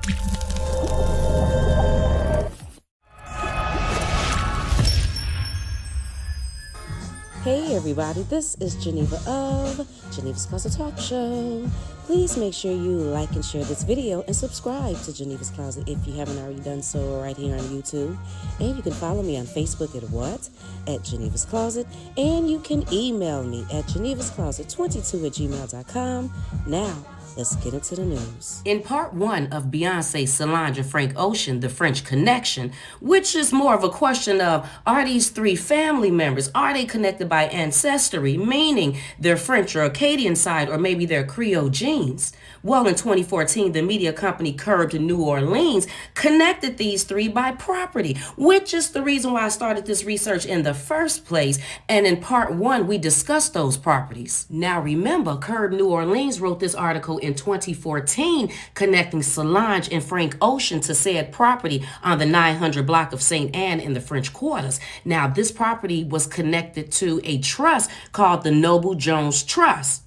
Hey everybody, this is Geneva of Geneva's Closet Talk Show. Please make sure you like and share this video and subscribe to Geneva's Closet if you haven't already done so right here on YouTube. And you can follow me on Facebook at Geneva's Closet. And you can email me at genevascloset22@gmail.com. Now, let's get into the news. In part one of Beyonce, Solange, and Frank Ocean, The French Connection, which is more of a question of, are these three family members, are they connected by ancestry, meaning their French or Acadian side, or maybe their Creole genes? Well, in 2014, the media company Curbed New Orleans connected these three by property, which is the reason why I started this research in the first place. And in part one, we discussed those properties. Now remember, Curbed New Orleans wrote this article in 2014 connecting Solange and Frank Ocean to said property on the 900 block of St. Anne in the French Quarters. Now, this property was connected to a trust called the Noble Jones Trust.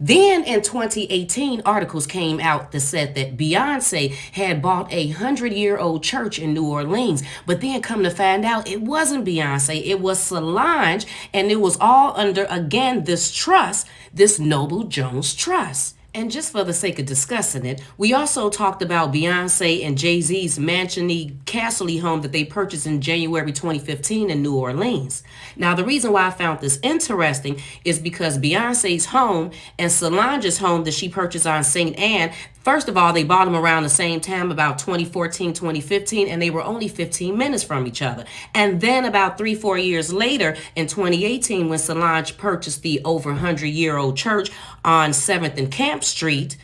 Then in 2018, articles came out that said that Beyonce had bought a 100-year-old church in New Orleans. But then come to find out, it wasn't Beyonce, it was Solange, and it was all under, again, this trust, this Noble Jones Trust. And just for the sake of discussing it, we also talked about Beyonce and Jay-Z's mansion-y, castle-y home that they purchased in January 2015 in New Orleans. Now, the reason why I found this interesting is because Beyonce's home and Solange's home that she purchased on St. Anne, first of all, they bought them around the same time, about 2014, 2015, and they were only 15 minutes from each other. And then about 3-4 years later, in 2018, when Solange purchased the over 100-year-old church on 7th and Camp Street,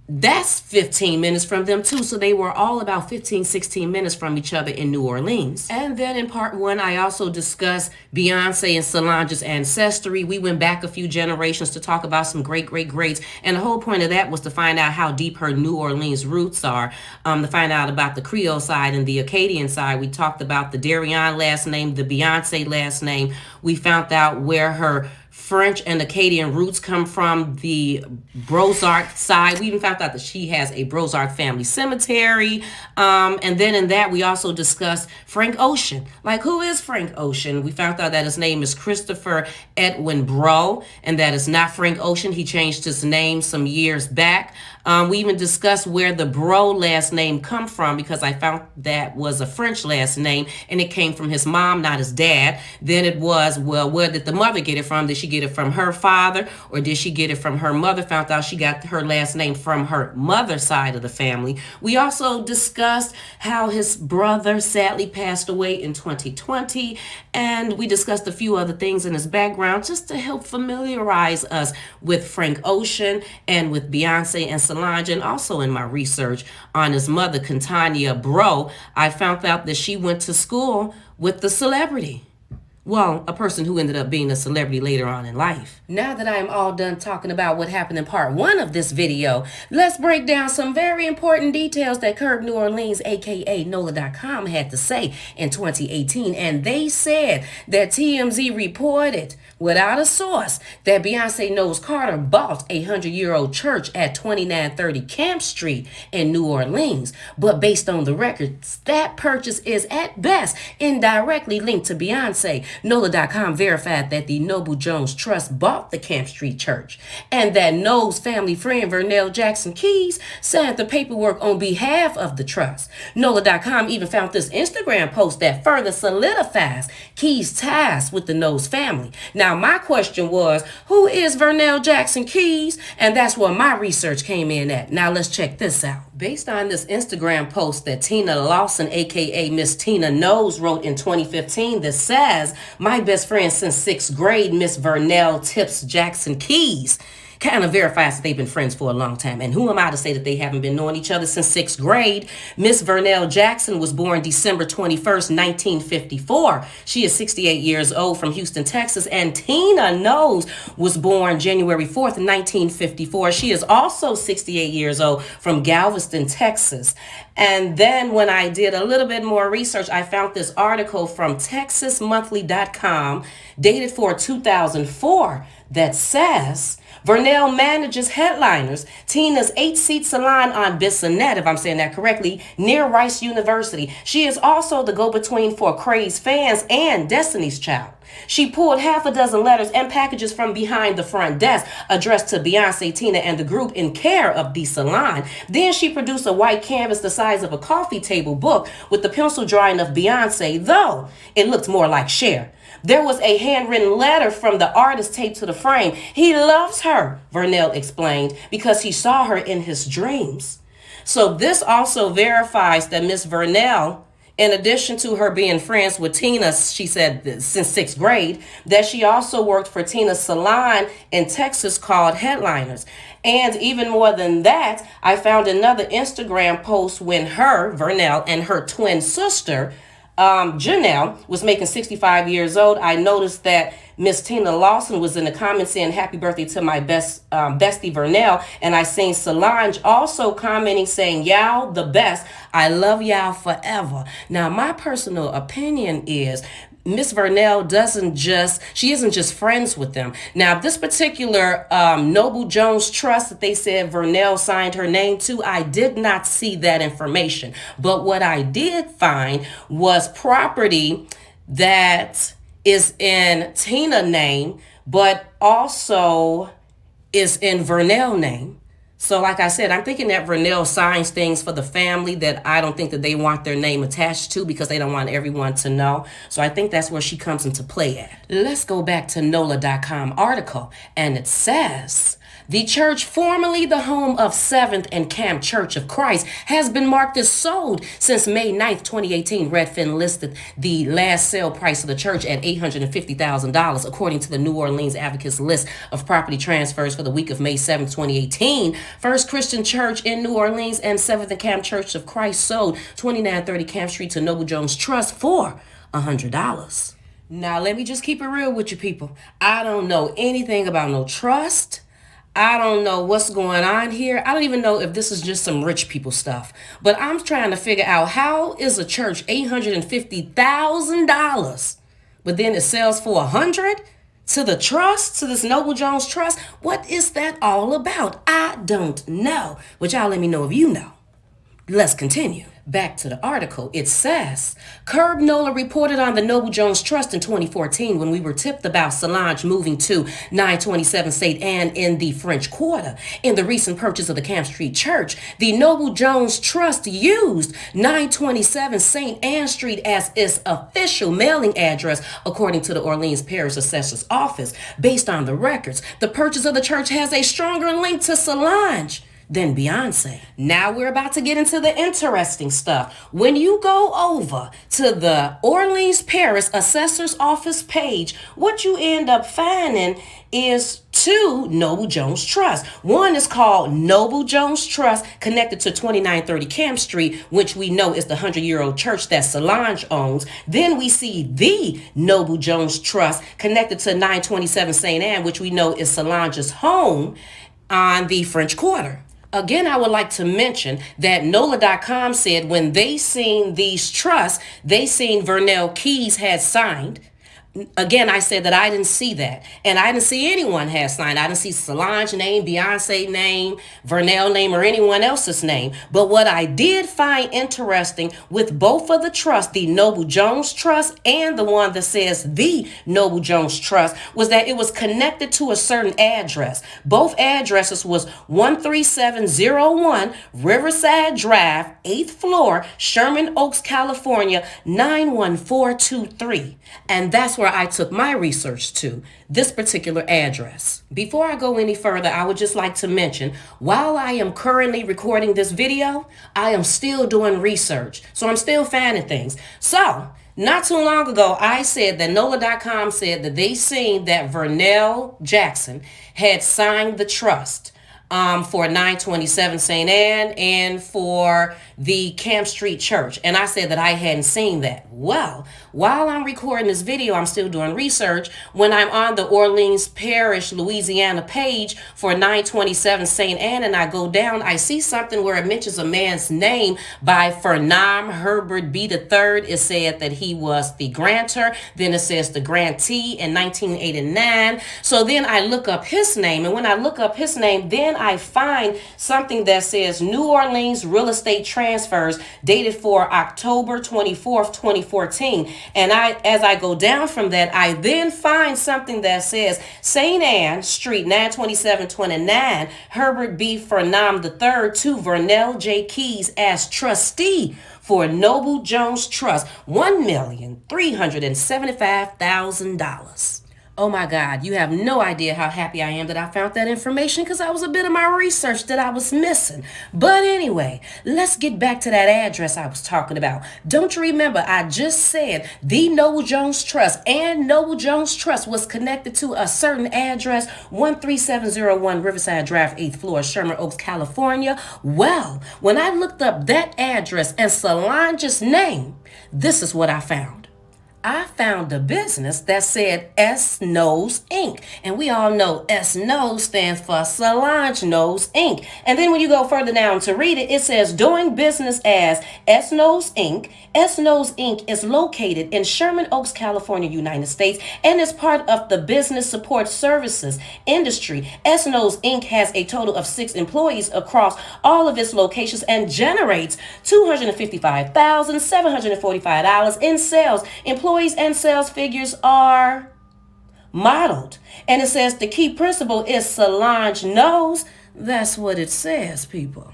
that's 15 minutes from them too. So they were all about 15, 16 minutes from each other in New Orleans. And then in part one, I also discussed Beyonce and Solange's ancestry. We went back a few generations to talk about some greats. And the whole point of that was to find out how deep her New Orleans roots are, to find out about the Creole side and the Acadian side. We talked about the Darion last name, the Beyonce last name. We found out where her French and Acadian roots come from, the Brozart side. We even found out that she has a Brozart family cemetery. And then in that, we also discussed Frank Ocean. Like, who is Frank Ocean? We found out that his name is Christopher Edwin Bro, and that is not Frank Ocean. He changed his name some years back. We even discussed where the Bro last name come from, because I found that was a French last name, and it came from his mom, not his dad. Then it was, well, where did the mother get it from? Did she get it from her father, or did she get it from her mother? Found out she got her last name from her mother's side of the family. We also discussed how his brother sadly passed away in 2020, and we discussed a few other things in his background just to help familiarize us with Frank Ocean and with Beyonce and Solange. And also in my research on his mother, Catania Bro, I found out that she went to school with the celebrity. Well, a person who ended up being a celebrity later on in life. Now that I am all done talking about what happened in part one of this video, let's break down some very important details that Curbed New Orleans, aka NOLA.com, had to say in 2018. And they said that TMZ reported, without a source, that Beyonce Knowles Carter bought a 100-year-old church at 2930 Camp Street in New Orleans. But based on the records, that purchase is at best indirectly linked to Beyonce. NOLA.com verified that the Noble Jones Trust bought the Camp Street Church, and that Knowles' family friend Vernell Jackson Keys signed the paperwork on behalf of the trust. NOLA.com even found this Instagram post that further solidifies Keys' ties with the Knowles family. Now, my question was, who is Vernell Jackson Keys? And that's where my research came in at. Now, let's check this out. Based on this Instagram post that Tina Lawson, aka Miss Tina Knowles, wrote in 2015 that says, my best friend since 6th grade, Miss Vernell Tips Jackson Keys, kind of verifies that they've been friends for a long time. And who am I to say that they haven't been knowing each other since 6th grade? Miss Vernell Jackson was born December 21st, 1954. She is 68 years old, from Houston, Texas. And Tina Knowles was born January 4th, 1954. She is also 68 years old, from Galveston, Texas. And then when I did a little bit more research, I found this article from TexasMonthly.com dated for 2004 that says Vernell manages Headliners, Tina's 8-seat salon on Bissonnette, if I'm saying that correctly, near Rice University. She is also the go-between for Craze fans and Destiny's Child. She pulled half a dozen letters and packages from behind the front desk addressed to Beyonce, Tina, and the group in care of the salon. Then she produced a white canvas the size of a coffee table book with the pencil drawing of Beyonce, though it looked more like Cher. There was a handwritten letter from the artist taped to the frame. He loves her, Vernell explained, because he saw her in his dreams. So this also verifies that Miss Vernell, in addition to her being friends with Tina, she said since 6th grade, that she also worked for Tina's salon in Texas called Headliners. And even more than that, I found another Instagram post when her, Vernell, and her twin sister, Janelle, was making 65 years old. I noticed that Miss Tina Lawson was in the comments saying happy birthday to my bestie Vernell. And I seen Solange also commenting saying, y'all the best. I love y'all forever. Now, my personal opinion is Miss Vernell she isn't just friends with them. Now, this particular Noble Jones Trust that they said Vernell signed her name to, I did not see that information. But what I did find was property that is in Tina name, but also is in Vernell name. So like I said, I'm thinking that Vernell signs things for the family that I don't think that they want their name attached to because they don't want everyone to know. So I think that's where she comes into play at. Let's go back to NOLA.com article. And it says, the church, formerly the home of 7th and Camp Church of Christ, has been marked as sold since May 9th, 2018. Redfin listed the last sale price of the church at $850,000, according to the New Orleans Advocates list of property transfers for the week of May 7th, 2018. First Christian Church in New Orleans and 7th and Camp Church of Christ sold 2930 Camp Street to Noble Jones Trust for $100. Now, let me just keep it real with you people. I don't know anything about no trust. I don't know what's going on here. I don't even know if this is just some rich people stuff. But I'm trying to figure out, how is a church $850,000, but then it sells for $100 to the trust, to this Noble Jones Trust? What is that all about? I don't know. But y'all let me know if you know. Let's continue. Back to the article. It says, Curb Nola reported on the Noble Jones Trust in 2014 when we were tipped about Solange moving to 927 St. Anne in the French Quarter. In the recent purchase of the Camp Street Church, the Noble Jones Trust used 927 St. Anne Street as its official mailing address, according to the Orleans Parish Assessor's Office. Based on the records, the purchase of the church has a stronger link to Solange than Beyonce. Now we're about to get into the interesting stuff. When you go over to the Orleans Parish Assessor's Office page, what you end up finding is two Noble Jones Trust. One is called Noble Jones Trust, connected to 2930 Camp Street, which we know is the 100-year-old church that Solange owns. Then we see the Noble Jones Trust, connected to 927 St. Anne, which we know is Solange's home on the French Quarter. Again, I would like to mention that NOLA.com said when they seen these trusts, they seen Vernell Keys had signed. Again, I said that I didn't see that. And I didn't see anyone had signed. I didn't see Solange name, Beyonce name, Vernell name, or anyone else's name. But what I did find interesting with both of the trusts, the Noble Jones Trust and the one that says the Noble Jones Trust, was that it was connected to a certain address. Both addresses was 13701 Riverside Drive, 8th floor, Sherman Oaks, California, 91423. And that's where I took my research to, this particular address. Before I go any further, I would just like to mention, while I am currently recording this video, I am still doing research. So I'm still finding things. So not too long ago, I said that NOLA.com said that they seen that Vernell Jackson had signed the trust. for 927 St. Anne and for the Camp Street Church. And I said that I hadn't seen that. Well, while I'm recording this video, I'm still doing research. When I'm on the Orleans Parish, Louisiana page for 927 St. Anne and I go down, I see something where it mentions a man's name by Fernam Herbert B. III. It said that he was the grantor. Then it says the grantee in 1989. So then I look up his name. And when I look up his name, then I find something that says New Orleans Real Estate Transfers dated for October 24th, 2014. And as I go down from that, I then find something that says St. Anne Street, 92729, Herbert B. Fernam III to Vernell J. Keys as trustee for Noble Jones Trust, $1,375,000. Oh my God, you have no idea how happy I am that I found that information because that was a bit of my research that I was missing. But anyway, let's get back to that address I was talking about. Don't you remember I just said the Noble Jones Trust and Noble Jones Trust was connected to a certain address, 13701 Riverside Drive, 8th floor, Sherman Oaks, California? Well, when I looked up that address and Solange's name, this is what I found. I found a business that said S-Knows Inc. And we all know S-Knows stands for Solange Knows Inc. And then when you go further down to read it, it says doing business as S-Knows Inc. S-Knows Inc. is located in Sherman Oaks, California, United States, and is part of the business support services industry. S-Knows Inc. has a total of 6 employees across all of its locations and generates $255,745 in sales. Employees and sales figures are modeled. And it says the key principle is Solange knows. That's what it says, people.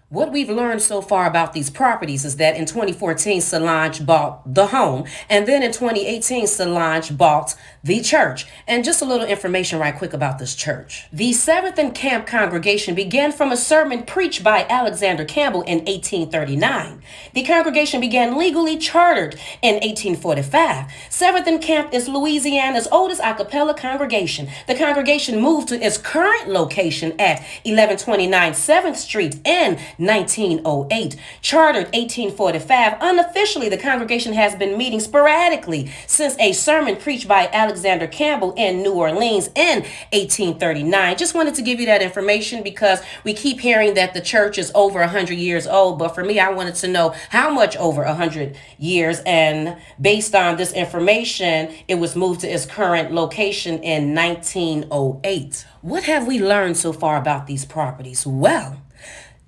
What we've learned so far about these properties is that in 2014, Solange bought the home. And then in 2018, Solange bought the church. And just a little information right quick about this church. The Seventh and Camp congregation began from a sermon preached by Alexander Campbell in 1839. The congregation began legally chartered in 1845. Seventh and Camp is Louisiana's oldest a cappella congregation. The congregation moved to its current location at 1129 7th Street in 1908. Chartered 1845, unofficially the congregation has been meeting sporadically since a sermon preached by Alexander Campbell in New Orleans in 1839. Just wanted to give you that information because we keep hearing that the church is over 100 years old, but for me, I wanted to know how much over 100 years, and based on this information, it was moved to its current location in 1908. What have we learned so far about these properties? Well,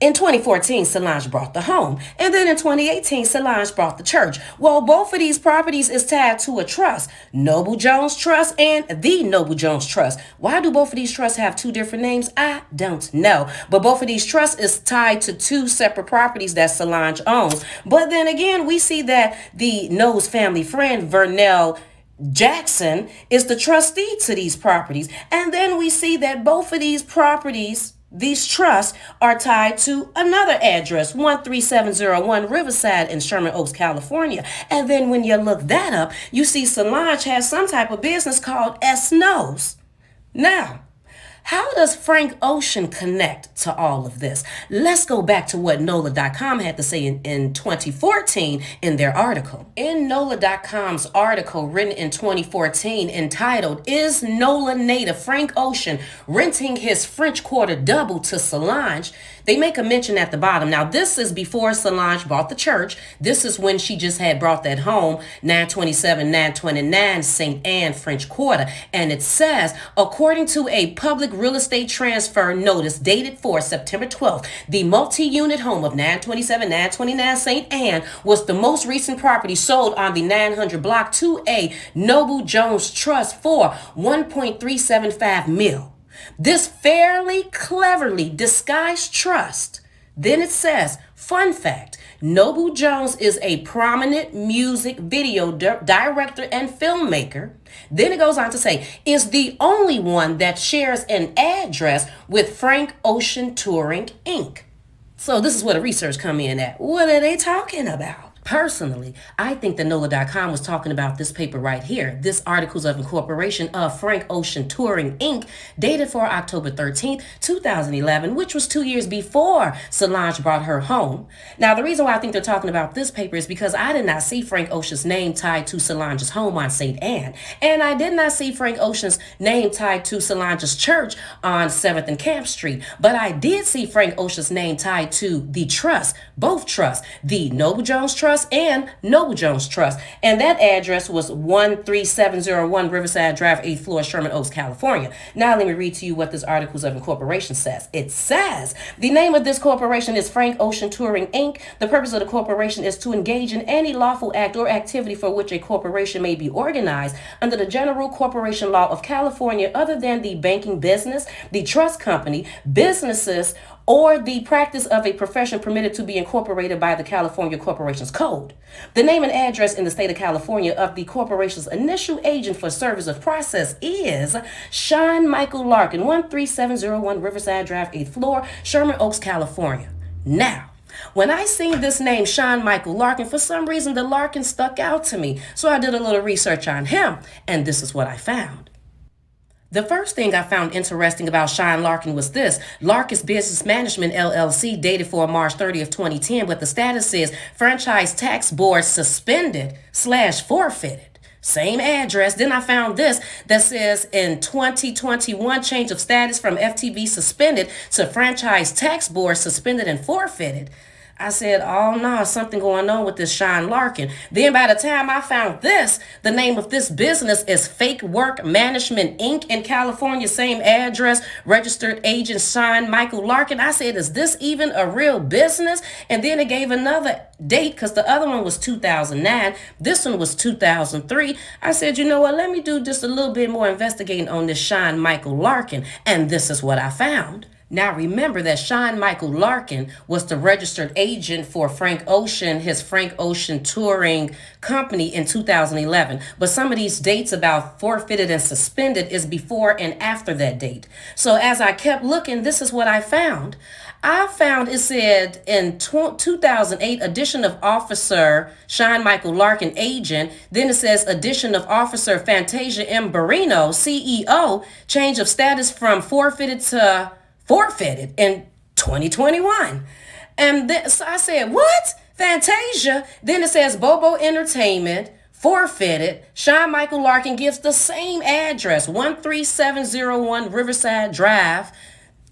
in 2014, Solange bought the home. And then in 2018, Solange bought the church. Well, both of these properties is tied to a trust, Noble Jones Trust and the Noble Jones Trust. Why do both of these trusts have 2 different names? I don't know. But both of these trusts is tied to 2 separate properties that Solange owns. But then again, we see that the Knowles family friend, Vernell Jackson, is the trustee to these properties. And then we see that both of these properties, these trusts, are tied to another address, 13701 Riverside in Sherman Oaks, California. And then when you look that up, you see Solange has some type of business called S-Knows. Now, how does Frank Ocean connect to all of this? Let's go back to what NOLA.com had to say in 2014 in their article. In NOLA.com's article written in 2014 entitled, "Is NOLA native Frank Ocean renting his French Quarter double to Solange?" they make a mention at the bottom. Now, this is before Solange bought the church. This is when she just had brought that home, 927, 929 St. Anne French Quarter. And it says, according to a public real estate transfer notice dated for September 12th, the multi-unit home of 927, 929 St. Anne was the most recent property sold on the 900 block to a Noble Jones Trust for $1.375 million. This fairly cleverly disguised trust. Then it says, fun fact, Noble Jones is a prominent music video director and filmmaker. Then it goes on to say, is the only one that shares an address with Frank Ocean Touring, Inc. So this is where the research come in at. What are they talking about? Personally, I think that NOLA.com was talking about this paper right here. This Articles of Incorporation of Frank Ocean Touring Inc., dated for October 13th, 2011, which was 2 years before Solange brought her home. Now, the reason why I think they're talking about this paper is because I did not see Frank Ocean's name tied to Solange's home on St. Anne. And I did not see Frank Ocean's name tied to Solange's church on 7th and Camp Street. But I did see Frank Ocean's name tied to the trust, both trusts, the Noble Jones Trust and Noble Jones Trust. And that address was 13701 Riverside Drive, 8th floor, Sherman Oaks, California. Now let me read to you what this Articles of Incorporation says. It says, the name of this corporation is Frank Ocean Touring Inc. The purpose of the corporation is to engage in any lawful act or activity for which a corporation may be organized under the general corporation law of California other than the banking business, the trust company, businesses, or the practice of a profession permitted to be incorporated by the California Corporations Code. The name and address in the state of California of the corporation's initial agent for service of process is Sean Michael Larkin, 13701 Riverside Drive, 8th floor, Sherman Oaks, California. Now, when I seen this name, Sean Michael Larkin, for some reason the Larkin stuck out to me. So I did a little research on him, and this is what I found. The first thing I found interesting about Sean Larkin was this. Larkin's Business Management LLC, dated for March 30th, 2010, but the status is Franchise Tax Board suspended/forfeited. Same address. Then I found this that says in 2021, change of status from FTB suspended to Franchise Tax Board suspended and forfeited. I said, oh no, something going on with this Sean Larkin. Then by the time I found this, the name of this business is Fake Work Management Inc. in California, same address, registered agent Sean Michael Larkin. I said, is this even a real business? And then it gave another date because the other one was 2009. This one was 2003. I said, you know what, let me do just a little bit more investigating on this Sean Michael Larkin. And this is what I found. Now remember that Sean Michael Larkin was the registered agent for Frank Ocean, his Frank Ocean Touring Company in 2011. But some of these dates about forfeited and suspended is before and after that date. So as I kept looking, this is what I found. I found it said in 2008, addition of officer Sean Michael Larkin, agent. Then it says addition of officer Fantasia M. Barino, CEO, change of status from forfeited to forfeited in 2021. And so I said, what? Fantasia? Then it says Bobo Entertainment, forfeited. Sean Michael Larkin gives the same address, 13701 Riverside Drive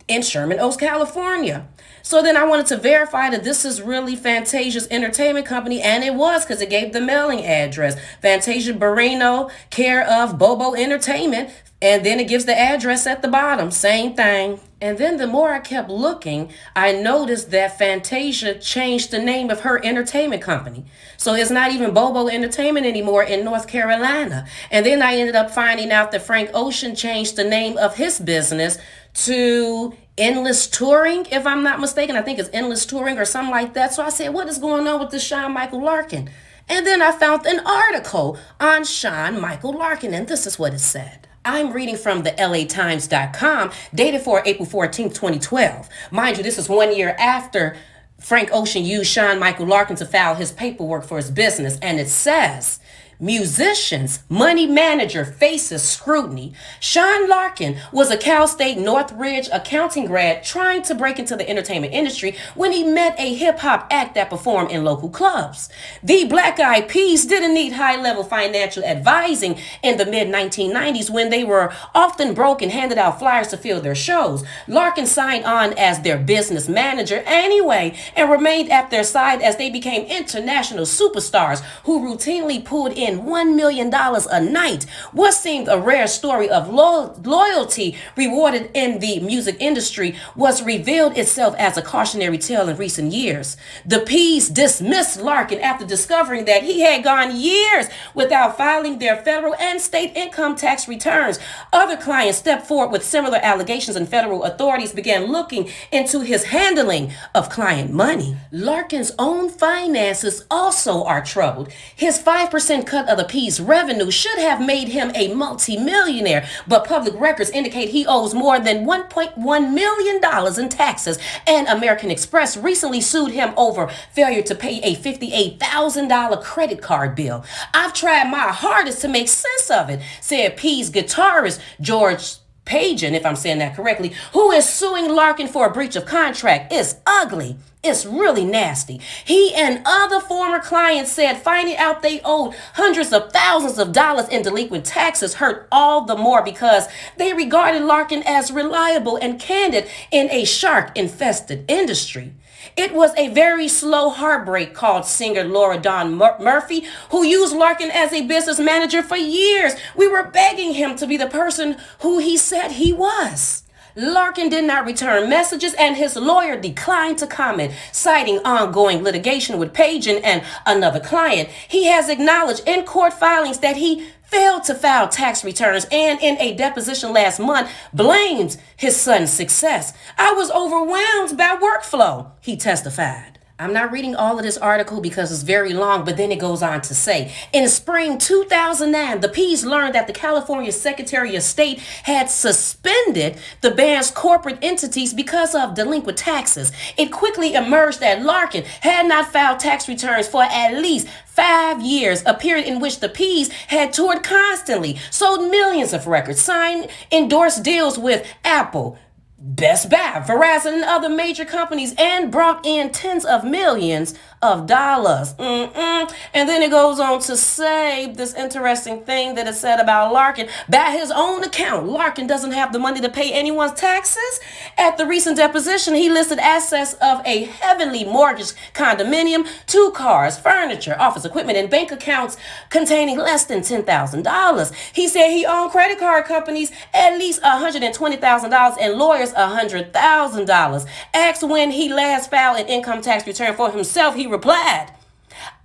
in Sherman Oaks, California. So then I wanted to verify that this is really Fantasia's entertainment company, and it was because it gave the mailing address. Fantasia Barino, care of Bobo Entertainment, and then it gives the address at the bottom, same thing. And then the more I kept looking, I noticed that Fantasia changed the name of her entertainment company. So it's not even Bobo Entertainment anymore in North Carolina. And then I ended up finding out that Frank Ocean changed the name of his business to Endless Touring, if I'm not mistaken. I think it's Endless Touring or something like that. So I said, what is going on with this Sean Michael Larkin? And then I found an article on Sean Michael Larkin, and this is what it said. I'm reading from the LAtimes.com, dated for April 14th, 2012. Mind you, this is 1 year after Frank Ocean used Sean Michael Larkin to file his paperwork for his business, and it says, musicians, money manager faces scrutiny. Sean Larkin was a Cal State Northridge accounting grad trying to break into the entertainment industry when he met a hip-hop act that performed in local clubs. The Black Eyed Peas didn't need high-level financial advising in the mid-1990s when they were often broke and handed out flyers to fill their shows. Larkin signed on as their business manager anyway and remained at their side as they became international superstars who routinely pulled in $1 million a night. What seemed a rare story of loyalty rewarded in the music industry was revealed itself as a cautionary tale in recent years. The P's dismissed Larkin after discovering that he had gone years without filing their federal and state income tax returns. Other clients stepped forward with similar allegations, and federal authorities began looking into his handling of client money. Larkin's own finances also are troubled. His 5% cut cut of the P's revenue should have made him a multi-millionaire, but public records indicate he owes more than $1.1 million in taxes, and American Express recently sued him over failure to pay a $58,000 credit card bill. I've tried my hardest to make sense of it, said P's guitarist George Pagan, if I'm saying that correctly, who is suing Larkin for a breach of contract. It's ugly. It's really nasty. He and other former clients said finding out they owed hundreds of thousands of dollars in delinquent taxes hurt all the more because they regarded Larkin as reliable and candid in a shark-infested industry. It was a very slow heartbreak, called singer Laura Dawn Murphy, who used Larkin as a business manager for years. We were begging him to be the person who he said he was. Larkin did not return messages, and his lawyer declined to comment, citing ongoing litigation with Pagan and another client. He has acknowledged in court filings that he failed to file tax returns, and in a deposition last month blamed his son's success. I was overwhelmed by workflow, he testified. I'm not reading all of this article because it's very long, but then it goes on to say, in spring 2009, the P's learned that the California Secretary of State had suspended the band's corporate entities because of delinquent taxes. It quickly emerged that Larkin had not filed tax returns for at least 5 years, a period in which the P's had toured constantly, sold millions of records, signed endorsed deals with Apple, Best Buy, Verizon, and other major companies, and brought in tens of millions of dollars. And then it goes on to say this interesting thing that it said about Larkin. By his own account, Larkin doesn't have the money to pay anyone's taxes. At the recent deposition, he listed assets of a heavily mortgaged condominium, 2 cars, furniture, office equipment, and bank accounts containing less than $10,000. He said he owned credit card companies at least $120,000 and lawyers $100,000. Asked when he last filed an income tax return for himself, he replied,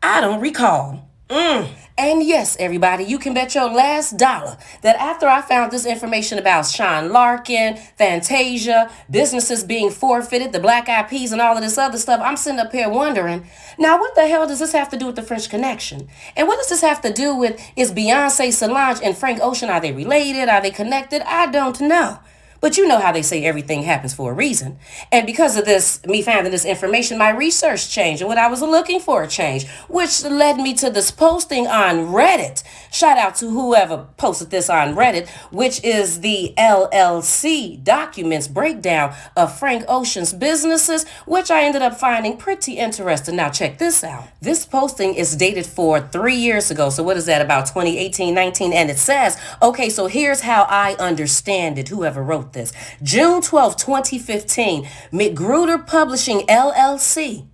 I don't recall. And yes, everybody, you can bet your last dollar that after I found this information about Sean Larkin, Fantasia, businesses being forfeited, the Black Eyed Peas, and all of this other stuff, I'm sitting up here wondering, now what the hell does this have to do with the French Connection? And what does this have to do with, is Beyonce, Solange, and Frank Ocean, are they related? Are they connected? I don't know. But you know how they say everything happens for a reason. And because of this, me finding this information, my research changed and what I was looking for changed, which led me to this posting on Reddit. Shout out to whoever posted this on Reddit, which is the LLC documents breakdown of Frank Ocean's businesses, which I ended up finding pretty interesting. Now check this out. This posting is dated for 3 years ago. So what is that, about 2018, 19? And it says, okay, so here's how I understand it, whoever wrote this. June 12, 2015, McGruder Publishing LLC.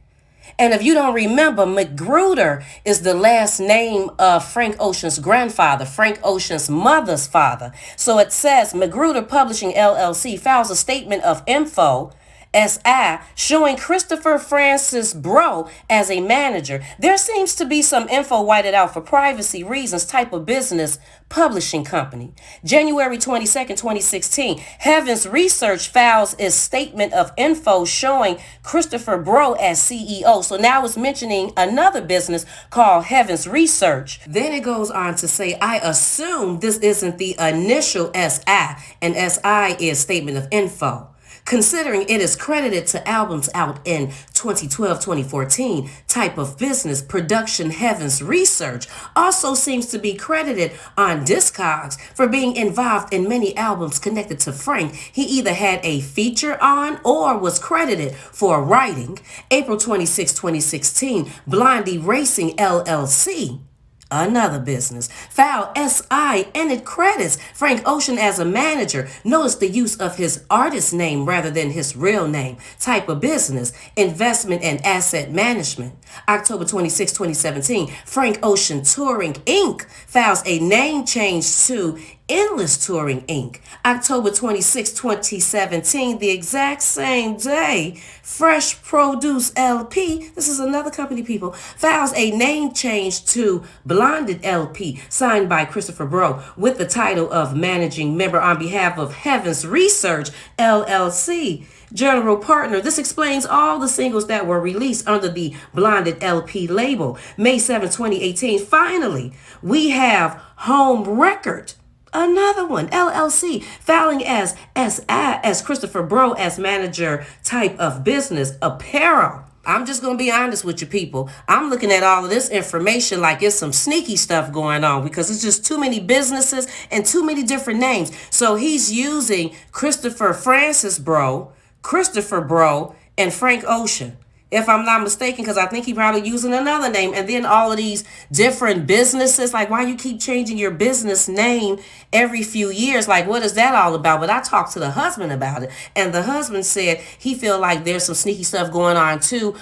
And if you don't remember, McGruder is the last name of Frank Ocean's grandfather, Frank Ocean's mother's father. So it says McGruder Publishing LLC files a statement of info SI showing Christopher Francis Bro as a manager. There seems to be some info whited out for privacy reasons. Type of business, publishing company. January 22nd, 2016, Heavens Research files a statement of info showing Christopher Bro as CEO. So now it's mentioning another business called Heavens Research. Then it goes on to say, I assume this isn't the initial SI, and SI is statement of info. Considering it is credited to albums out in 2012-2014, type of business, production, Heavens Research, also seems to be credited on Discogs for being involved in many albums connected to Frank. He either had a feature on or was credited for writing. April 26, 2016, Blondie Racing LLC. Another business. File SI and it credits Frank Ocean as a manager. Notice the use of his artist name rather than his real name. Type of business, investment and asset management. October 26, 2017, Frank Ocean Touring Inc. files a name change to Endless Touring Inc. October 26, 2017, the exact same day, Fresh Produce LP, this is another company, people, files a name change to Blonded LP, signed by Christopher Bro, with the title of Managing Member on behalf of Heavens Research LLC. General partner. This explains all the singles that were released under the Blonded LP label. May 7, 2018. Finally, we have Home Record. Another one, LLC, filing as Christopher Bro as manager type of business, apparel. I'm just going to be honest with you people. I'm looking at all of this information like it's some sneaky stuff going on because it's just too many businesses and too many different names. So he's using Christopher Bro, and Frank Ocean, if I'm not mistaken, because I think he probably using another name. And then all of these different businesses, like why you keep changing your business name every few years? Like, what is that all about? But I talked to the husband about it, and the husband said he feel like there's some sneaky stuff going on too.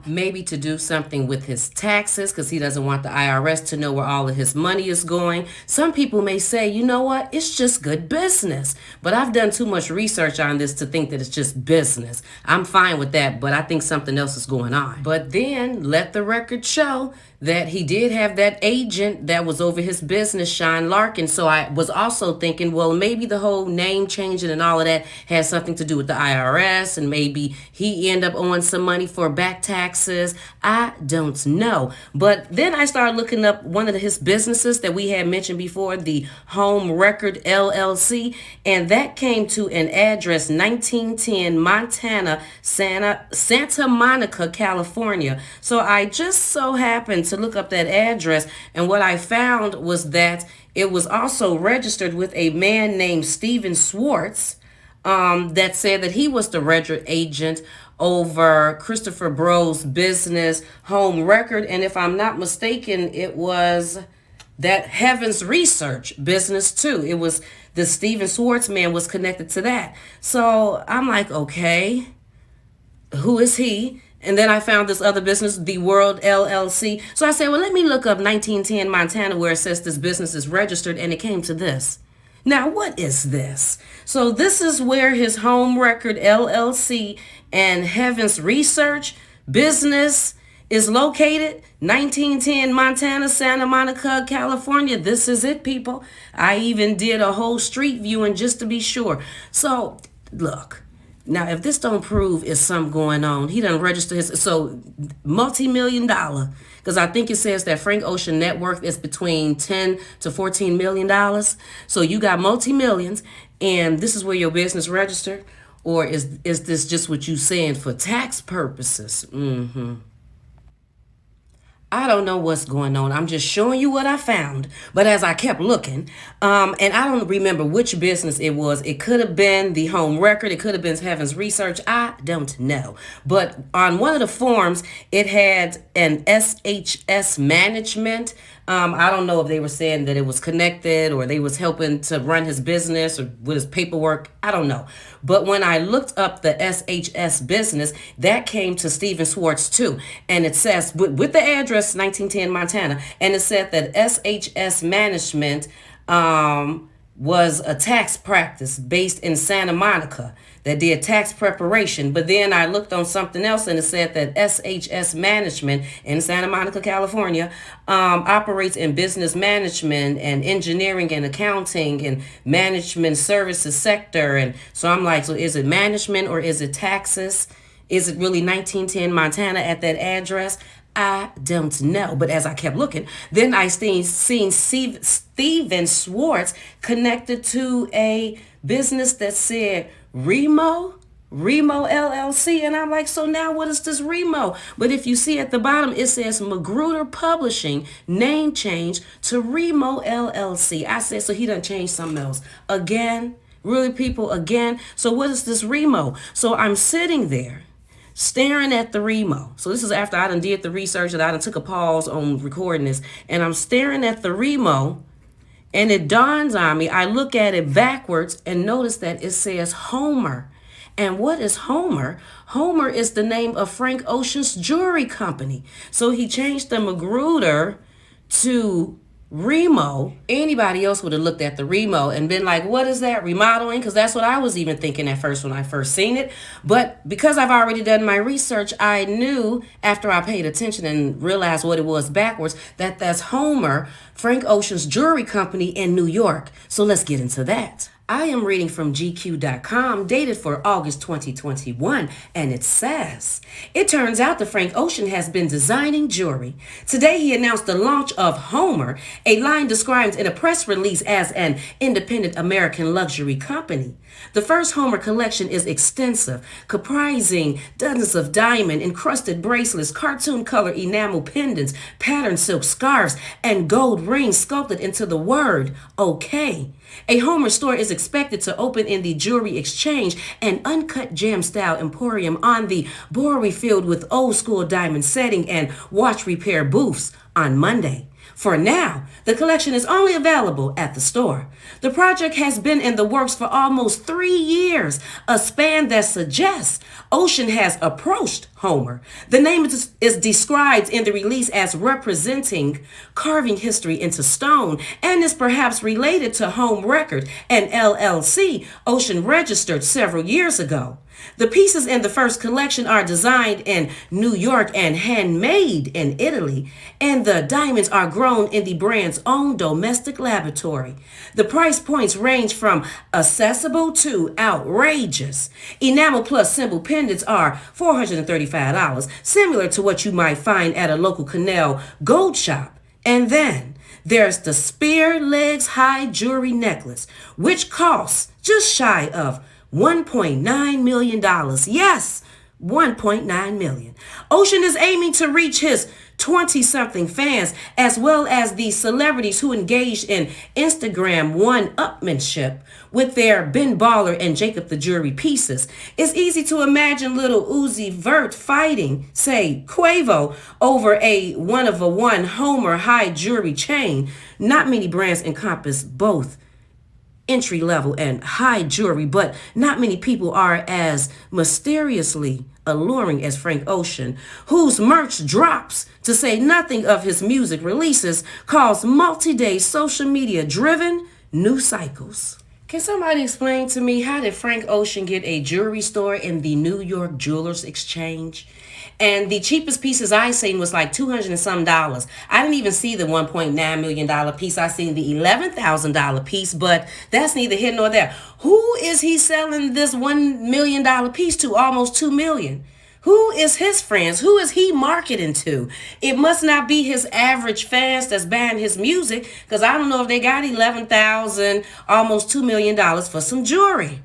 Maybe to do something with his taxes because he doesn't want the IRS to know where all of his money is going. Some people may say, you know what, it's just good business. But I've done too much research on this to think that it's just business. I'm fine with that, but I think something else is going on. But then let the record show that he did have that agent that was over his business, Sean Larkin. So I was also thinking, well, maybe the whole name changing and all of that has something to do with the IRS, and maybe he end up owing some money for back taxes. I don't know. But then I started looking up one of his businesses that we had mentioned before, the Home Record LLC, and that came to an address 1910 Montana, Santa Monica, California. So I just so happened to look up that address, and what I found was that it was also registered with a man named Steven Swartz, that said that he was the registered agent over Christopher Bro's business, Home Record, and if I'm not mistaken, it was that Heavens Research business too. It was the Steven Swartz man was connected to that. So I'm like, okay, who is he? And then I found this other business, The World LLC. So I said, well, let me look up 1910 Montana where it says this business is registered, and it came to this. Now, what is this? So this is where his Home Record LLC and Heavens Research business is located. 1910 Montana, Santa Monica, California. This is it, people. I even did a whole street viewing just to be sure. So, look. Now, if this don't prove it's something going on, he done register his, so multi-million-dollar, because I think it says that Frank Ocean net worth is between $10 to $14 million. So you got multi-millions, and this is where your business registered? Or is this just what you saying for tax purposes? I don't know what's going on. I'm just showing you what I found. But as I kept looking, and I don't remember which business it was. It could have been the Home Record. It could have been Heavens Research. I don't know. But on one of the forms, it had an SHS management. I don't know if they were saying that it was connected or they was helping to run his business or with his paperwork. I don't know. But when I looked up the SHS business, that came to Steven Swartz too. And it says, with the address 1910 Montana, and it said that SHS management was a tax practice based in Santa Monica that did tax preparation. But then I looked on something else and it said that SHS Management in Santa Monica, California, operates in business management and engineering and accounting and management services sector. And so I'm like, so is it management or is it taxes? Is it really 1910 Montana at that address? I don't know. But as I kept looking, then I seen Steven Swartz connected to a business that said Remo LLC. And I'm like, so now what is this Remo? But if you see at the bottom, it says Magruder Publishing, name change to Remo LLC. I said, so he done changed something else. Again? Really, people, again? So what is this Remo? So I'm sitting there staring at the Remo. So this is after I done did the research and I done took a pause on recording this. And I'm staring at the Remo, and it dawns on me. I look at it backwards and notice that it says Homer. And what is Homer? Homer is the name of Frank Ocean's jewelry company. So he changed the Magruder to Remo, anybody else would have looked at the Remo and been like, what is that, remodeling? Because that's what I was even thinking at first when I first seen it. But because I've already done my research, I knew after I paid attention and realized what it was backwards, that that's Homer, Frank Ocean's jewelry company in New York. So let's get into that. I am reading from GQ.com, dated for August 2021, and it says, it turns out that Frank Ocean has been designing jewelry. Today he announced the launch of Homer, a line described in a press release as an independent American luxury company. The first Homer collection is extensive, comprising dozens of diamond-encrusted bracelets, cartoon-color enamel pendants, patterned silk scarves, and gold rings sculpted into the word, okay. A Homer store is expected to open in the Jewelry Exchange, an uncut gem-style emporium on the Bowery filled with old-school diamond setting and watch repair booths on Monday. For now, the collection is only available at the store. The project has been in the works for almost 3 years, a span that suggests Ocean has approached Homer. The name is described in the release as representing carving history into stone and is perhaps related to Home Record, an LLC Ocean registered several years ago. The pieces in the first collection are designed in New York and handmade in Italy, and the diamonds are grown in the brand's own domestic laboratory. The price points range from accessible to outrageous. Enamel plus symbol pendants are $435, similar to what you might find at a local Canal gold shop. And then there's the Spear Legs High Jewelry Necklace, which costs just shy of $1.9 million. Yes, $1.9 million. Ocean is aiming to reach his 20-something fans, as well as the celebrities who engaged in Instagram one-upmanship with their Ben Baller and Jacob the Jewelry pieces. It's easy to imagine little Uzi Vert fighting, say, Quavo, over a one-of-a-one Homer high jewelry chain. Not many brands encompass both entry level and high jewelry, but not many people are as mysteriously alluring as Frank Ocean, whose merch drops, to say nothing of his music releases, cause multi-day social media driven news cycles. Can somebody explain to me, how did Frank Ocean get a jewelry store in the New York Jewelers Exchange? And the cheapest pieces I seen was like $200 and some. I didn't even see the $1.9 million piece. I seen the $11,000 piece, but that's neither here nor there. Who is he selling this $1 million piece to? Almost $2 million. Who is his friends? Who is he marketing to? It must not be his average fans that's buying his music, because I don't know if they got $11,000, almost $2 million for some jewelry.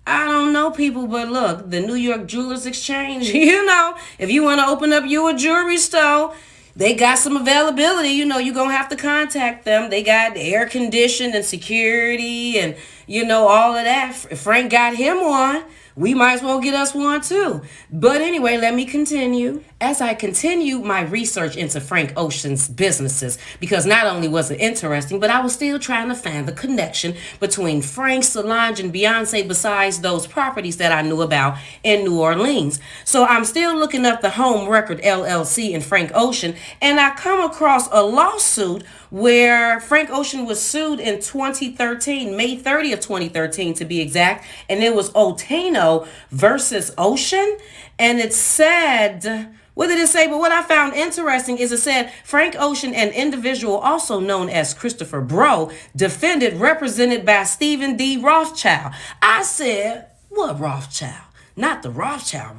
I don't know, people, but look, the New York Jewelers Exchange, if you want to open up you a jewelry store, they got some availability. You're going to have to contact them. They got air conditioned and security and, all of that. Frank got him one. We might as well get us one too. But anyway, let me continue. As I continue my research into Frank Ocean's businesses, because not only was it interesting, but I was still trying to find the connection between Frank, Solange, and Beyonce besides those properties that I knew about in New Orleans. So I'm still looking up the Home Record LLC and Frank Ocean, and I come across a lawsuit where Frank Ocean was sued in 2013, May 30th, 2013 to be exact, and it was Otano versus Ocean, and it said, what did it say? But what I found interesting is it said Frank Ocean, an individual also known as Christopher Bro, defended, represented by Stephen D. Rothschild. I said, what Rothschild? Not the Rothschild.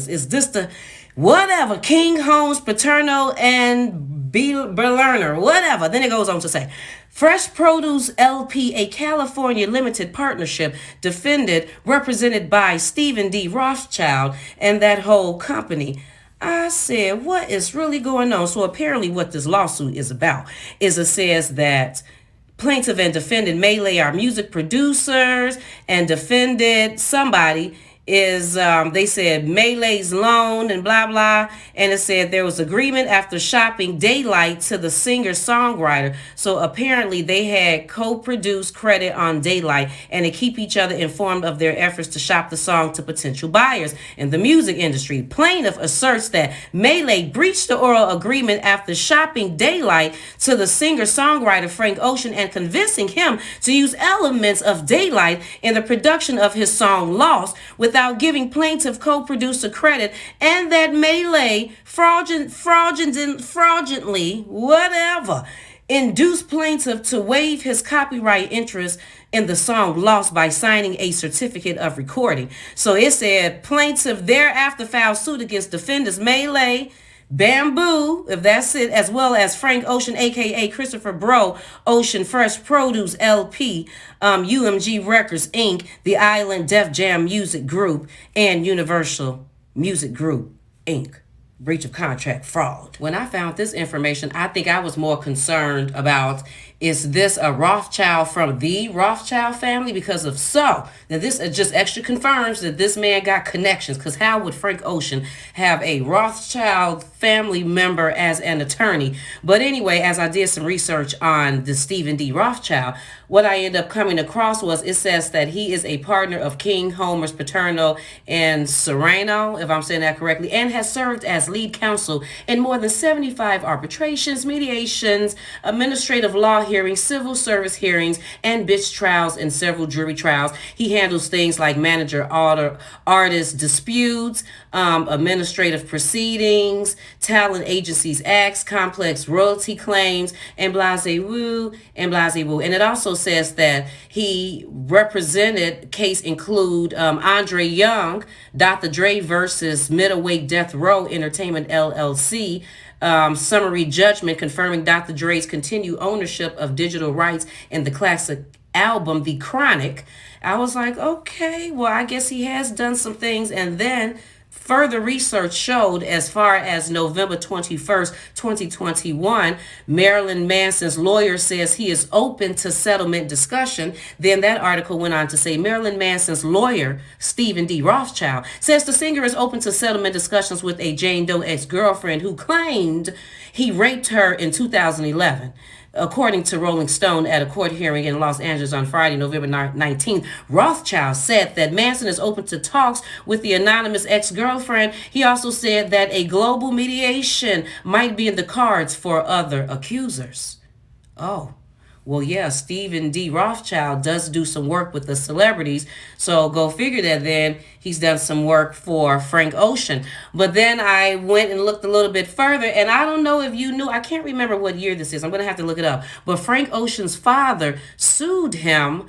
Is this the whatever, King, Holmes, Paterno, and Berlerner, whatever. Then it goes on to say, Fresh Produce LP, a California limited partnership, defended, represented by Stephen D. Rothschild and that whole company. I said, what is really going on? So apparently what this lawsuit is about is it says that plaintiff and defendant melee are music producers and defended somebody is they said Maylay's loan and blah blah, and it said there was agreement after shopping Daylight to the singer-songwriter. So apparently they had co-produced credit on Daylight, and they keep each other informed of their efforts to shop the song to potential buyers in the music industry. Plaintiff asserts that Maylay breached the oral agreement after shopping Daylight to the singer-songwriter Frank Ocean and convincing him to use elements of Daylight in the production of his song Lost without giving plaintiff co-producer credit, and that Maylay fraudulently, whatever, induced plaintiff to waive his copyright interest in the song Lost by signing a certificate of recording. So it said plaintiff thereafter filed suit against defendants Maylay, Bamboo, if that's it, as well as Frank Ocean, aka Christopher Bro, Ocean Fresh Produce LP, UMG Records Inc., The Island Def Jam Music Group, and Universal Music Group Inc. Breach of contract fraud. When I found this information, I think I was more concerned about, is this a Rothschild from the Rothschild family? Because if so, then this just extra confirms that this man got connections. Because how would Frank Ocean have a Rothschild family member as an attorney? But anyway, as I did some research on the Stephen D. Rothschild, what I ended up coming across was it says that he is a partner of King, Homer's, Paterno, and Serrano, if I'm saying that correctly, and has served as lead counsel in more than 75 arbitrations, mediations, administrative law hearings, civil service hearings, and bench trials and several jury trials. He handles things like manager artist disputes, administrative proceedings, talent agencies acts, complex royalty claims, and blase woo, and blase woo. And it also says that he represented case include Andre Young, Dr. Dre versus Middleweight Death Row Entertainment LLC, summary judgment confirming Dr. Dre's continued ownership of digital rights in the classic album The Chronic. I was like, okay, well, I guess he has done some things. And then further research showed as far as November 21st, 2021, Marilyn Manson's lawyer says he is open to settlement discussion. Then that article went on to say Marilyn Manson's lawyer, Stephen D. Rothschild, says the singer is open to settlement discussions with a Jane Doe ex-girlfriend who claimed he raped her in 2011. According to Rolling Stone at a court hearing in Los Angeles on Friday, November 19th, Rothschild said that Manson is open to talks with the anonymous ex-girlfriend. He also said that a global mediation might be in the cards for other accusers. Oh. Well, yeah, Stephen D. Rothschild does do some work with the celebrities. So go figure that then he's done some work for Frank Ocean. But then I went and looked a little bit further, and I don't know if you knew, I can't remember what year this is. I'm going to have to look it up. But Frank Ocean's father sued him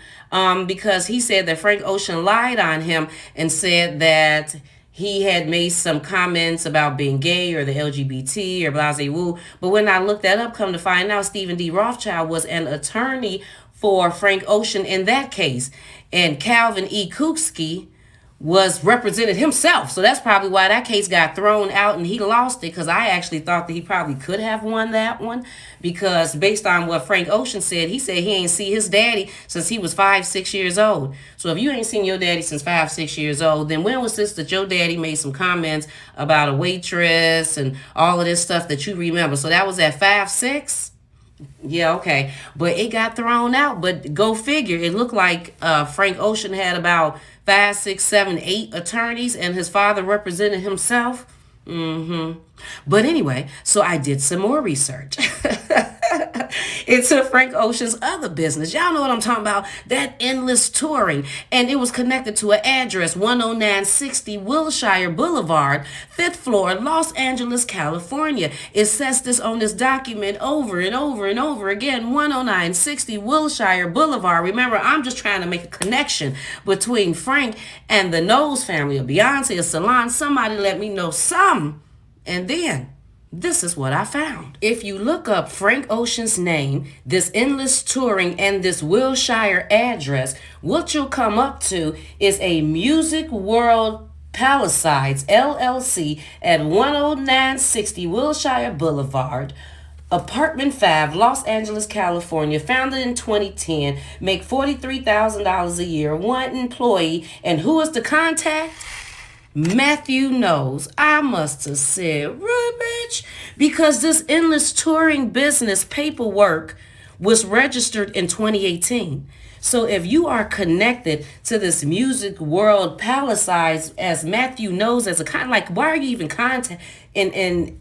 because he said that Frank Ocean lied on him and said that he had made some comments about being gay or the LGBT or blase woo. But when I looked that up, come to find out, Stephen D. Rothschild was an attorney for Frank Ocean in that case. And Calvin E. Kuksky was represented himself. So that's probably why that case got thrown out and he lost it, because I actually thought that he probably could have won that one, because based on what Frank Ocean said, he said he ain't see his daddy since he was 5-6 years old. So if you ain't seen your daddy since 5-6 years old, then when was this that your daddy made some comments about a waitress and all of this stuff that you remember? So that was at 5-6? Yeah, okay. But it got thrown out. But go figure. It looked like Frank Ocean had about 5, 6, 7, 8 attorneys, and his father represented himself. But anyway, so I did some more research into Frank Ocean's other business. Y'all know what I'm talking about, that endless touring. And it was connected to an address, 10960 Wilshire Boulevard, 5th floor, Los Angeles, California. It says this on this document over and over and over again, 10960 Wilshire Boulevard. Remember, I'm just trying to make a connection between Frank and the Knowles family, or Beyonce, or Solange. Somebody let me know some. And then this is what I found. If you look up Frank Ocean's name, this endless touring, and this Wilshire address, what you'll come up to is a Music World Palisades LLC at 10960 Wilshire Boulevard, Apartment 5, Los Angeles, California, founded in 2010, make $43,000 a year, one employee, and who is the contact? Matthew Knows. I must have said, really, bitch? Because this endless touring business paperwork was registered in 2018. So if you are connected to this music world palisades as Matthew Knows, as a kind, like, why are you even and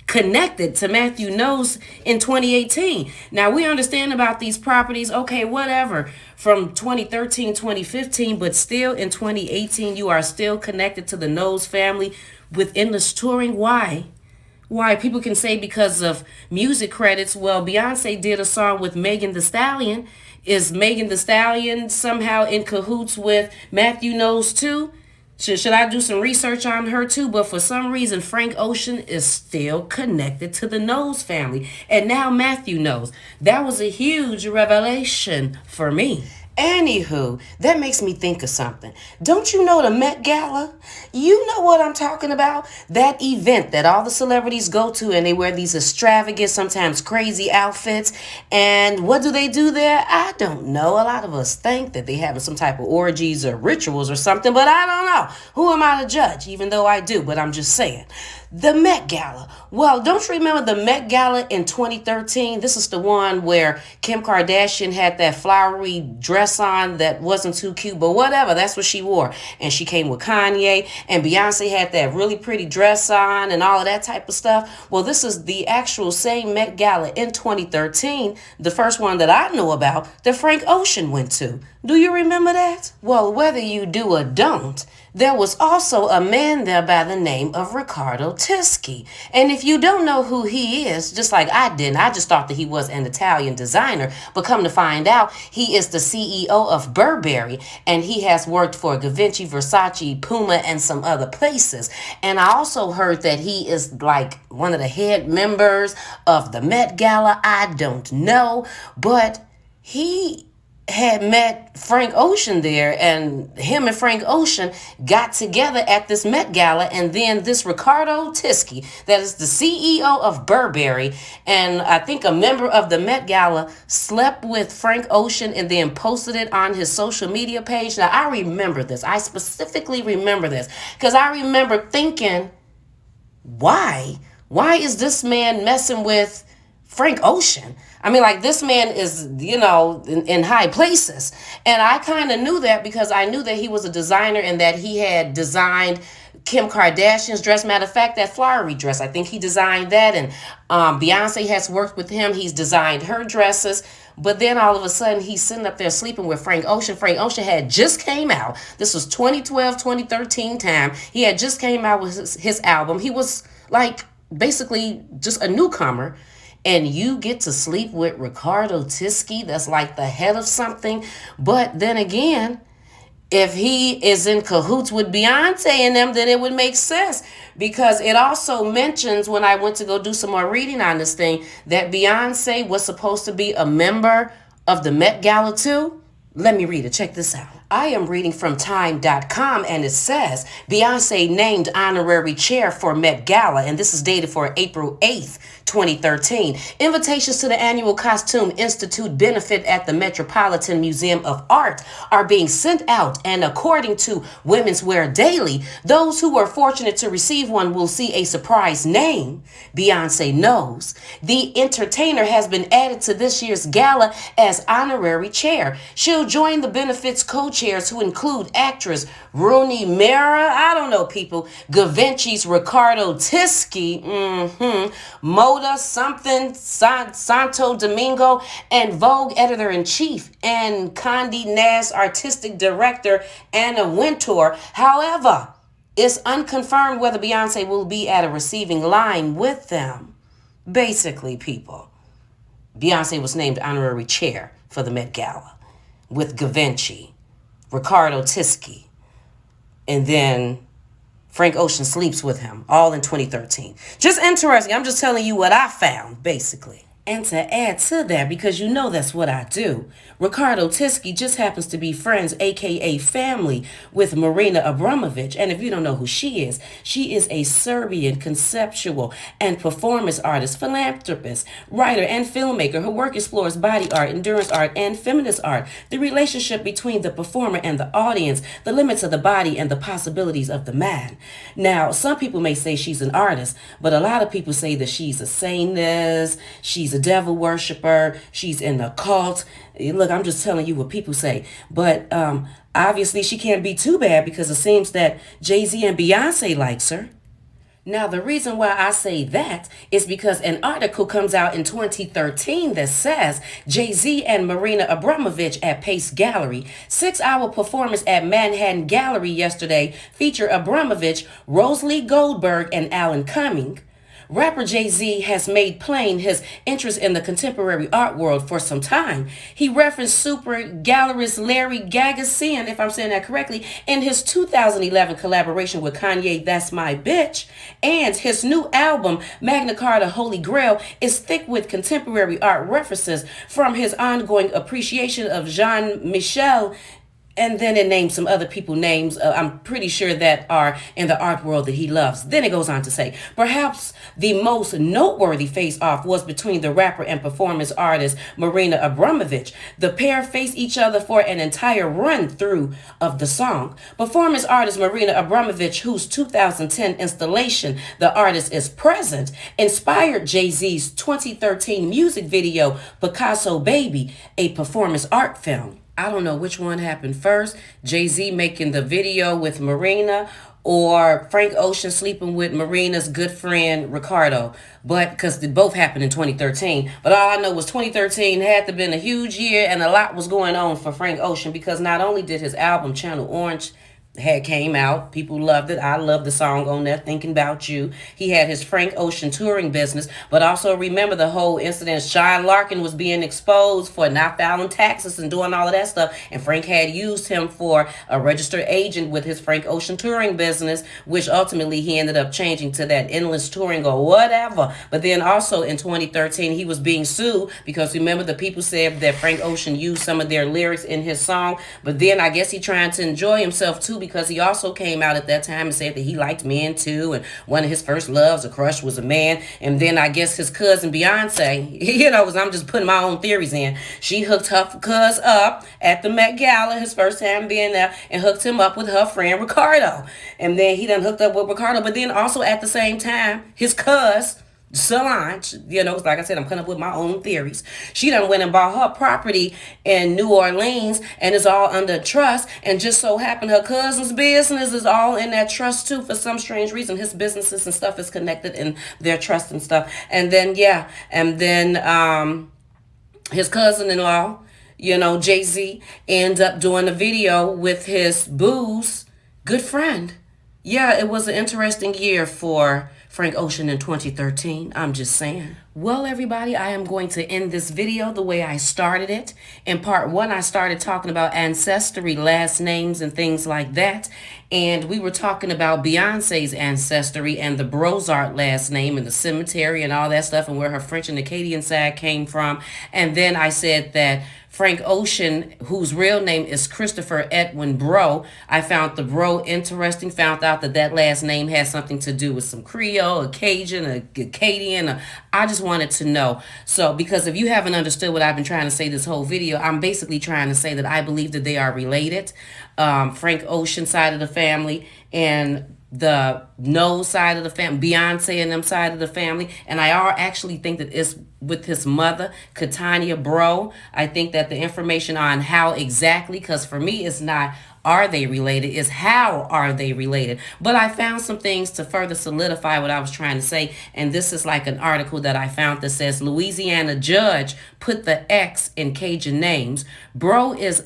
connected to Matthew Knows in 2018? Now, we understand about these properties, okay, whatever, from 2013, 2015, but still in 2018, you are still connected to the Knows family with endless touring. Why? Why? People can say because of music credits. Well, Beyonce did a song with Megan Thee Stallion. Is Megan Thee Stallion somehow in cahoots with Matthew Knows too? Should I do some research on her too? But for some reason, Frank Ocean is still connected to the Knows family. And now Matthew Knows. That was a huge revelation for me. Anywho, that makes me think of something. Don't you know the Met Gala? You know what I'm talking about? That event that all the celebrities go to and they wear these extravagant, sometimes crazy outfits. And what do they do there? I don't know. A lot of us think that they having some type of orgies or rituals or something, but I don't know. Who am I to judge? Even though I do, but I'm just saying. The Met Gala. Well, don't you remember the Met Gala in 2013? This is the one where Kim Kardashian had that flowery dress on that wasn't too cute, but whatever, that's what she wore. And she came with Kanye, and Beyonce had that really pretty dress on and all of that type of stuff. Well, this is the actual same Met Gala in 2013, the first one that I know about that Frank Ocean went to. Do you remember that? Well, whether you do or don't, there was also a man there by the name of Riccardo Tisci. And if you don't know who he is, just like I didn't, I just thought that he was an Italian designer. But come to find out, he is the CEO of Burberry. And he has worked for Givenchy, Versace, Puma, and some other places. And I also heard that he is like one of the head members of the Met Gala. I don't know. But he had met Frank Ocean there, and him and Frank Ocean got together at this Met Gala, and then this Riccardo Tisci, that is the CEO of Burberry, and I think a member of the Met Gala, slept with Frank Ocean and then posted it on his social media page. Now, I remember this. I specifically remember this because I remember thinking, why? Why is this man messing with Frank Ocean? I mean, like, this man is, you know, in high places. And I kind of knew that because I knew that he was a designer and that he had designed Kim Kardashian's dress. Matter of fact, that flowery dress, I think he designed that. And Beyonce has worked with him. He's designed her dresses. But then all of a sudden, he's sitting up there sleeping with Frank Ocean. Frank Ocean had just came out. This was 2012, 2013 time. He had just came out with his album. He was like basically just a newcomer. And you get to sleep with Riccardo Tisci, that's like the head of something. But then again, if he is in cahoots with Beyonce and them, then it would make sense. Because it also mentions, when I went to go do some more reading on this thing, that Beyonce was supposed to be a member of the Met Gala too. Let me read it. Check this out. I am reading from Time.com, and it says, Beyonce named honorary chair for Met Gala, and this is dated for April 8th, 2013. Invitations to the annual Costume Institute benefit at the Metropolitan Museum of Art are being sent out, and according to Women's Wear Daily, those who were fortunate to receive one will see a surprise name, Beyonce Knows. The entertainer has been added to this year's gala as honorary chair. She'll join the benefits co-chairs who include actress Rooney Mara, I don't know people, Givenchy's Riccardo Tisci, Moda something, Santo Domingo, and Vogue editor-in-chief, and Condé Nast artistic director Anna Wintour. However, it's unconfirmed whether Beyonce will be at a receiving line with them. Basically, people, Beyonce was named honorary chair for the Met Gala with Givenchy, Riccardo Tisci, and then Frank Ocean sleeps with him, all in 2013. Just interesting. I'm just telling you what I found, basically. And to add to that, because you know that's what I do, Ricardo Tiski just happens to be friends, aka family, with Marina Abramovic. And if you don't know who she is a Serbian conceptual and performance artist, philanthropist, writer, and filmmaker. Her work explores body art, endurance art, and feminist art, the relationship between the performer and the audience, the limits of the body, and the possibilities of the man. Now, some people may say she's an artist, but a lot of people say that she's a satanist, she's a devil worshiper, she's in the cult. Look, I'm just telling you what people say. But obviously she can't be too bad because it seems that Jay-Z and Beyonce likes her. Now, the reason why I say that is because an article comes out in 2013 that says Jay-Z and Marina Abramovic at Pace Gallery. 6-hour performance at Manhattan Gallery yesterday featured Abramovic, Rosalie Goldberg, and Alan Cumming. Rapper Jay-Z has made plain his interest in the contemporary art world for some time. He referenced super gallerist Larry Gagosian, if I'm saying that correctly, in his 2011 collaboration with Kanye, That's My Bitch. And his new album, Magna Carta Holy Grail, is thick with contemporary art references from his ongoing appreciation of Jean-Michel. And then it names some other people names, I'm pretty sure that are in the art world that he loves. Then it goes on to say, perhaps the most noteworthy face-off was between the rapper and performance artist Marina Abramovic. The pair faced each other for an entire run-through of the song. Performance artist Marina Abramovic, whose 2010 installation, The Artist is Present, inspired Jay-Z's 2013 music video, Picasso Baby, a performance art film. I don't know which one happened first, Jay-Z making the video with Marina or Frank Ocean sleeping with Marina's good friend Ricardo. But because they both happened in 2013. But all I know was 2013 had to have been a huge year and a lot was going on for Frank Ocean because not only did his album Channel Orange had came out. People loved it. I love the song on there, Thinking About You. He had his Frank Ocean touring business, but also remember the whole incident. Sean Larkin was being exposed for not filing taxes and doing all of that stuff, and Frank had used him for a registered agent with his Frank Ocean touring business, which ultimately he ended up changing to that endless touring or whatever. But then also in 2013, he was being sued because remember the people said that Frank Ocean used some of their lyrics in his song, but then I guess he trying to enjoy himself too because he also came out at that time and said that he liked men too, and one of his first loves, a crush, was a man. And then I guess his cousin Beyonce, you know, I'm just putting my own theories in, she hooked her cuz up at the Met Gala, his first time being there, and hooked him up with her friend Ricardo. And then he done hooked up with Ricardo, but then also at the same time, his cuz Solange, you know, like I said, I'm coming up with my own theories. She done went and bought her property in New Orleans and it's all under trust. And just so happened her cousin's business is all in that trust too. For some strange reason, his businesses and stuff is connected in their trust and stuff. And then, yeah, and then his cousin-in-law, you know, Jay-Z, ends up doing a video with his boo's good friend. Yeah, it was an interesting year for Frank Ocean in 2013. I'm just saying. Well, everybody, I am going to end this video the way I started it. In part one, I started talking about ancestry, last names, and things like that. And we were talking about Beyonce's ancestry and the Brozart last name and the cemetery and all that stuff and where her French and Acadian side came from. And then I said that Frank Ocean, whose real name is Christopher Edwin Bro, I found the Bro interesting, found out that that last name has something to do with some Creole, a Cajun, a Acadian. I just wanted to know. So, because if you haven't understood what I've been trying to say this whole video, I'm basically trying to say that I believe that they are related. Frank Ocean side of the family and the Knowles side of the family, Beyonce and them side of the family. And I actually think that it's with his mother, Katanya Bro. I think that the information on how exactly, because for me it's not are they related, is how are they related. But I found some things to further solidify what I was trying to say. And this is like an article that I found that says Louisiana judge put the X in Cajun names. Bro is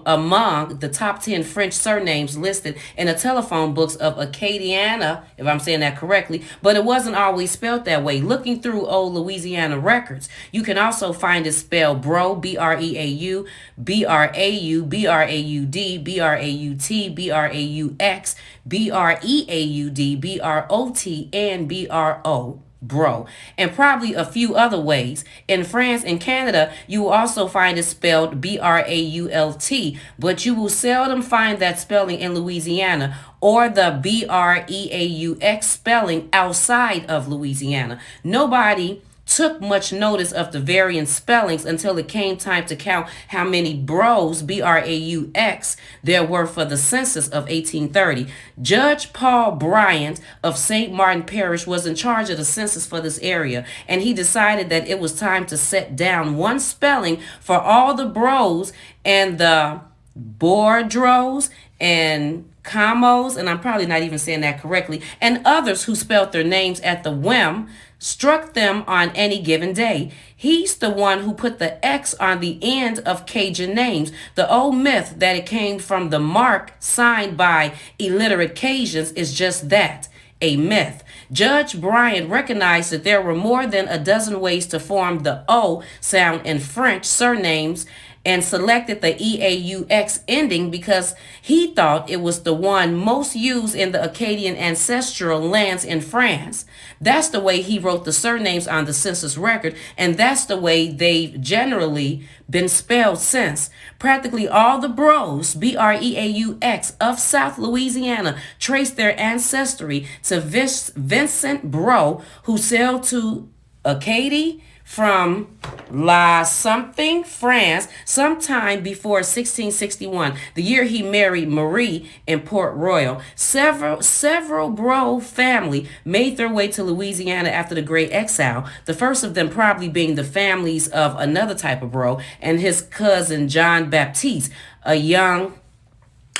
among the top 10 French surnames listed in the telephone books of Acadiana, if I'm saying that correctly, but it wasn't always spelled that way. Looking through old Louisiana records, you can also find it spelled Bro, B-R-E-A-U, B-R-A-U, B-R-A-U-D, B-R-A-U-T, B-R-A-U-X, B-R-E-A-U-D, B-R-O-T, and B-R-O. bro, and probably a few other ways. In France and Canada, you will also find it spelled BRAULT, but you will seldom find that spelling in Louisiana or the BREAUX spelling outside of Louisiana. Nobody took much notice of the variant spellings until it came time to count how many bros, BRAUX, there were for the census of 1830. Judge Paul Bryant of St. Martin Parish was in charge of the census for this area, and he decided that it was time to set down one spelling for all the bros and the Bourdros and Camos, and I'm probably not even saying that correctly, and others who spelled their names at the whim, struck them on any given day. He's the one who put the X on the end of Cajun names. The old myth that it came from the mark signed by illiterate Cajuns is just that, a myth. Judge Bryant recognized that there were more than a dozen ways to form the O sound in French surnames and selected the EAUX ending because he thought it was the one most used in the Acadian ancestral lands in France. That's the way he wrote the surnames on the census record, and that's the way they've generally been spelled since. Practically all the bros, BREAUX, of South Louisiana trace their ancestry to Vincent Bro, who sailed to Acadie from La something, France, sometime before 1661, the year he married Marie in Port Royal. Several Bro family made their way to Louisiana after the Great Exile, the first of them probably being the families of another type of Bro and his cousin John Baptiste, a young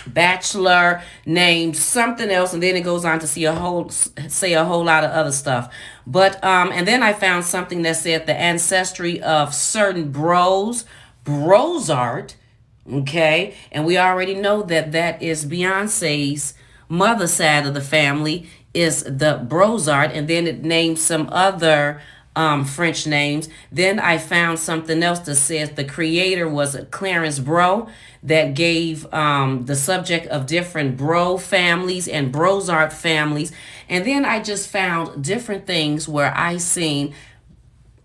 bachelor named something else, and then it goes on to say a whole lot of other stuff. But and then I found something that said the ancestry of certain bros, Brozart, okay, and we already know that that is Beyonce's mother side of the family is the Brozart, and then it names some other French names. Then I found something else that says the creator was Clarence Bro, that gave the subject of different Bro families and Brozart families. And then I just found different things where I seen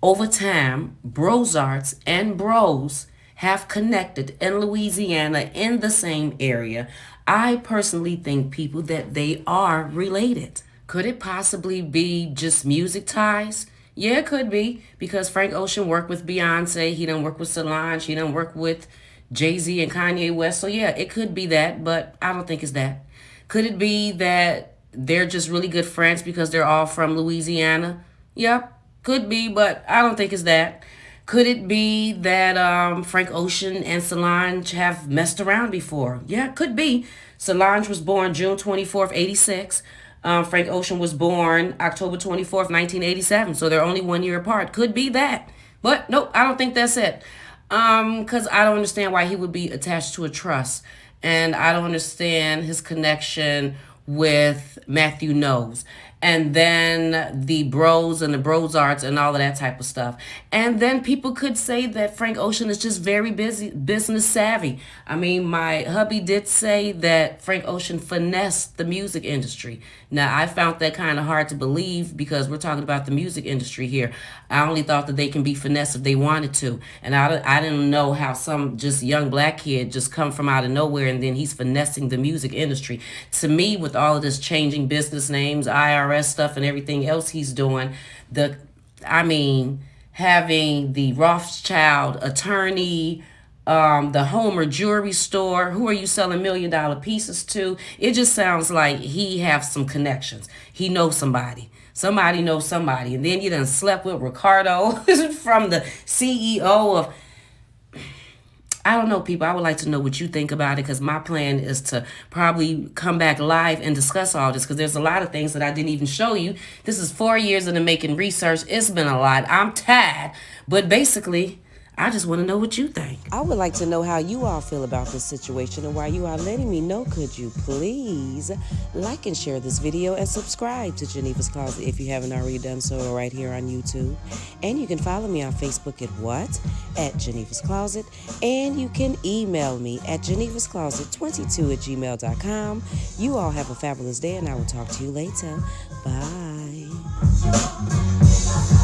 over time Brozarts and Bros have connected in Louisiana in the same area. I personally think, people, that they are related. Could it possibly be just music ties? Yeah, it could be, because Frank Ocean worked with Beyonce. He done work with Solange. He done work with Jay-Z and Kanye West. So yeah, it could be that, but I don't think it's that. Could it be that they're just really good friends because they're all from Louisiana? Yep, could be, but I don't think it's that. Could it be that Frank Ocean and Solange have messed around before? Yeah, could be. Solange was born June 24th, 86. Frank Ocean was born October 24th, 1987. So they're only 1 year apart. Could be that. But nope, I don't think that's it. Because I don't understand why he would be attached to a trust. And I don't understand his connection with Matthew Knowles. And then the Bros and the Brozarts and all of that type of stuff. And then people could say that Frank Ocean is just very business savvy. I mean, my hubby did say that Frank Ocean finessed the music industry. Now, I found that kind of hard to believe because we're talking about the music industry here. I only thought that they can be finessed if they wanted to. And I didn't know how some just young black kid just come from out of nowhere and then he's finessing the music industry. To me, with all of this changing business names, IRS stuff and everything else he's doing, having the Rothschild attorney, the Homer jewelry store, who are you selling $1 million pieces to? It just sounds like he has some connections. He knows somebody. Somebody knows somebody. And then you done slept with Ricardo from the CEO of... I don't know, people. I would like to know what you think about it, because my plan is to probably come back live and discuss all this, because there's a lot of things that I didn't even show you. This is 4 years in the making research. It's been a lot. I'm tired. But basically, I just want to know what you think. I would like to know how you all feel about this situation, and while you are letting me know, could you please like and share this video and subscribe to Genevas Closet if you haven't already done so, right here on YouTube. And you can follow me on Facebook at Genevas Closet, and you can email me at genevascloset22@gmail.com. You all have a fabulous day, and I will talk to you later. Bye. Genevas.